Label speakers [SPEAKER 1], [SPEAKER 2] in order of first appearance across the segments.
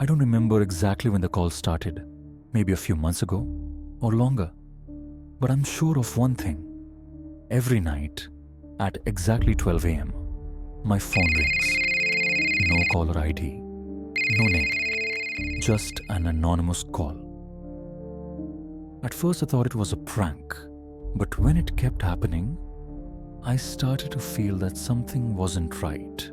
[SPEAKER 1] I don't remember exactly when the call started, maybe a few months ago or longer. But I'm sure of one thing. Every night, at exactly 12 a.m., my phone rings. No caller ID, no name, just an anonymous call. At first, I thought it was a prank, but when it kept happening, I started to feel that something wasn't right.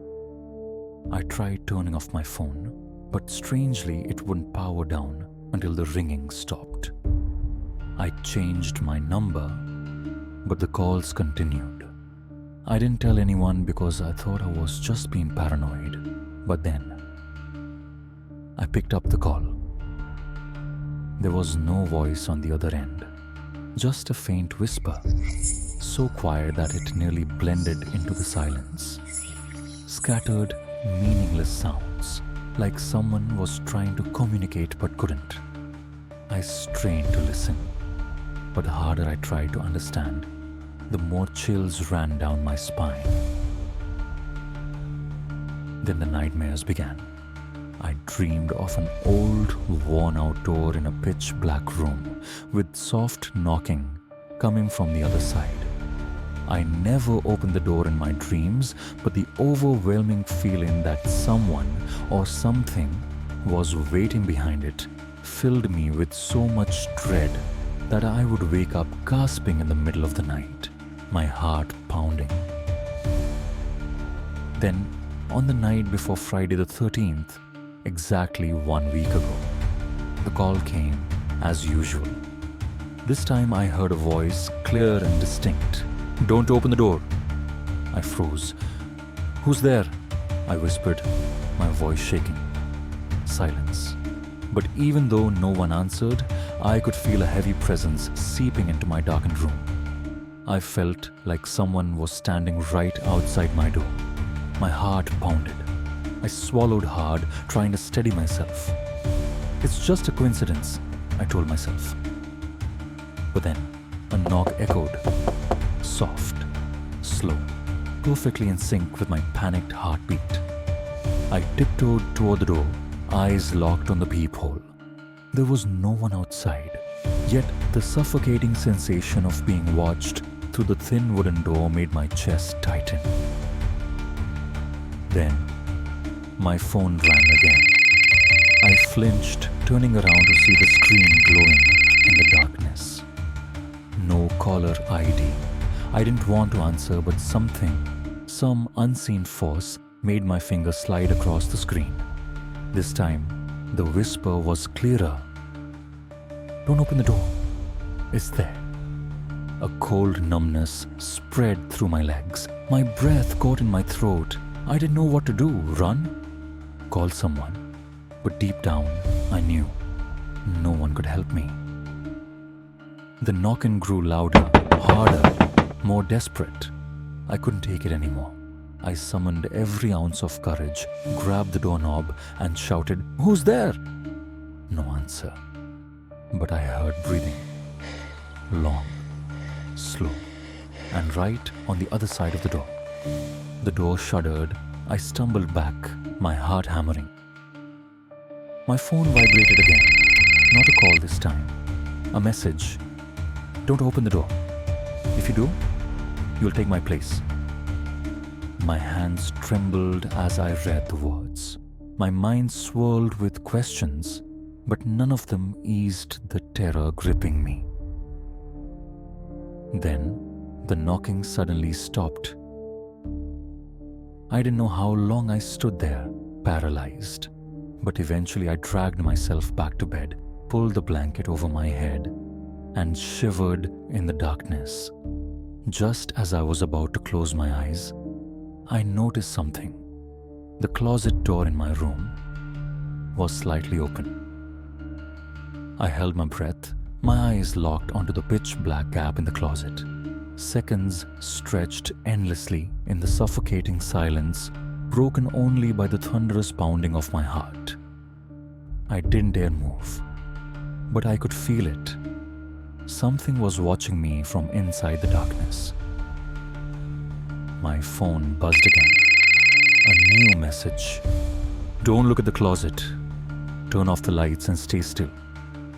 [SPEAKER 1] I tried turning off my phone, but strangely, it wouldn't power down until the ringing stopped. I changed my number, but the calls continued. I didn't tell anyone because I thought I was just being paranoid. But then, I picked up the call. There was no voice on the other end, just a faint whisper, so quiet that it nearly blended into the silence. Scattered, meaningless sounds, like someone was trying to communicate but couldn't. I strained to listen, but the harder I tried to understand, the more chills ran down my spine. Then the nightmares began. I dreamed of an old, worn-out door in a pitch-black room with soft knocking coming from the other side. I never opened the door in my dreams, but the overwhelming feeling that someone or something was waiting behind it filled me with so much dread that I would wake up gasping in the middle of the night, my heart pounding. Then, on the night before Friday the 13th, exactly 1 week ago, the call came as usual. This time I heard a voice, clear and distinct. "Don't open the door." I froze. "Who's there?" I whispered, my voice shaking. Silence. But even though no one answered, I could feel a heavy presence seeping into my darkened room. I felt like someone was standing right outside my door. My heart pounded. I swallowed hard, trying to steady myself. "It's just a coincidence," I told myself. But then, a knock echoed. Soft, slow, perfectly in sync with my panicked heartbeat. I tiptoed toward the door, eyes locked on the peephole. There was no one outside, yet the suffocating sensation of being watched through the thin wooden door made my chest tighten. Then, my phone rang again. I flinched, turning around to see the screen glowing in the darkness. No caller ID. I didn't want to answer, but some unseen force made my finger slide across the screen. This time, the whisper was clearer. "Don't open the door. It's there." A cold numbness spread through my legs. My breath caught in my throat. I didn't know what to do. Run? Call someone. But deep down, I knew no one could help me. The knocking grew louder, harder, more desperate. I couldn't take it anymore. I summoned every ounce of courage, grabbed the doorknob, and shouted, "Who's there?" No answer. But I heard breathing. Long, slow, and right on the other side of the door. The door shuddered. I stumbled back, my heart hammering. My phone vibrated again. Not a call this time. A message. "Don't open the door. If you do, you'll take my place." My hands trembled as I read the words. My mind swirled with questions, but none of them eased the terror gripping me. Then, the knocking suddenly stopped. I didn't know how long I stood there, paralyzed. But eventually I dragged myself back to bed, pulled the blanket over my head, and shivered in the darkness. Just as I was about to close my eyes, I noticed something. The closet door in my room was slightly open. I held my breath, my eyes locked onto the pitch-black gap in the closet. Seconds stretched endlessly in the suffocating silence, broken only by the thunderous pounding of my heart. I didn't dare move, but I could feel it. Something was watching me from inside the darkness. My phone buzzed again. A new message. "Don't look at the closet. Turn off the lights and stay still.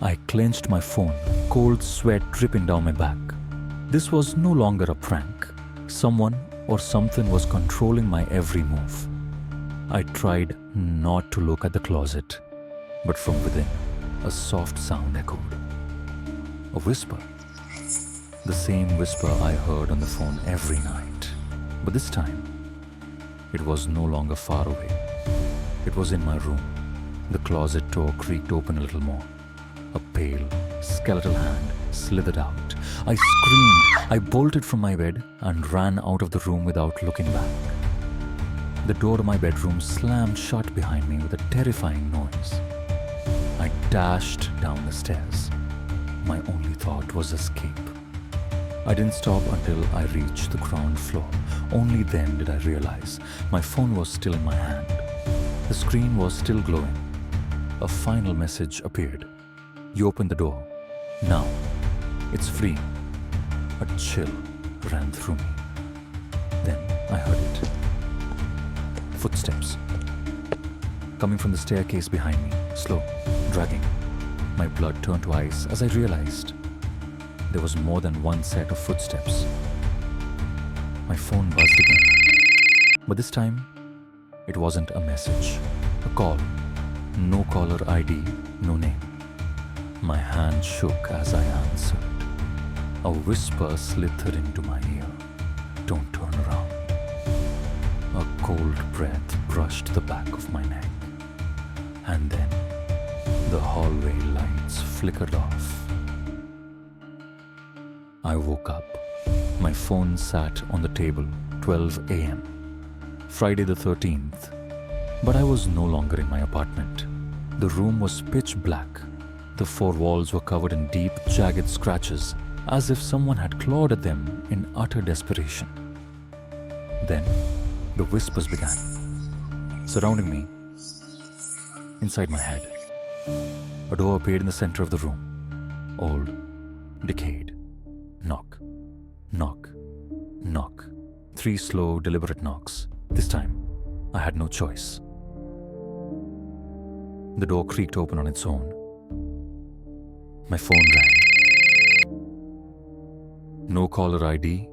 [SPEAKER 1] I clenched my phone, cold sweat dripping down my back. This was no longer a prank. Someone or something was controlling my every move. I tried not to look at the closet, but from within, a soft sound echoed. A whisper. The same whisper I heard on the phone every night. But this time, it was no longer far away. It was in my room. The closet door creaked open a little more. A pale, skeletal hand slithered out. I screamed. I bolted from my bed and ran out of the room without looking back. The door to my bedroom slammed shut behind me with a terrifying noise. I dashed down the stairs. My only thought was escape. I didn't stop until I reached the ground floor. Only then did I realize my phone was still in my hand. The screen was still glowing. A final message appeared. You opened the door. Now, it's free. A chill ran through me. Then I heard it. Footsteps. Coming from the staircase behind me, slow, dragging. My blood turned to ice as I realized there was more than one set of footsteps. My phone buzzed again. But this time, it wasn't a message. A call. No caller ID, no name. My hand shook as I answered. A whisper slithered into my ear. Don't turn around. A cold breath brushed the back of my neck. And then, the hallway lights flickered off. I woke up. My phone sat on the table, 12 a.m. Friday the 13th. But I was no longer in my apartment. The room was pitch black. The four walls were covered in deep, jagged scratches, as if someone had clawed at them in utter desperation. Then, the whispers began, surrounding me, inside my head. A door appeared in the center of the room. Old, decayed. Knock, knock, knock. 3 slow, deliberate knocks. This time, I had no choice. The door creaked open on its own. My phone rang. No caller ID,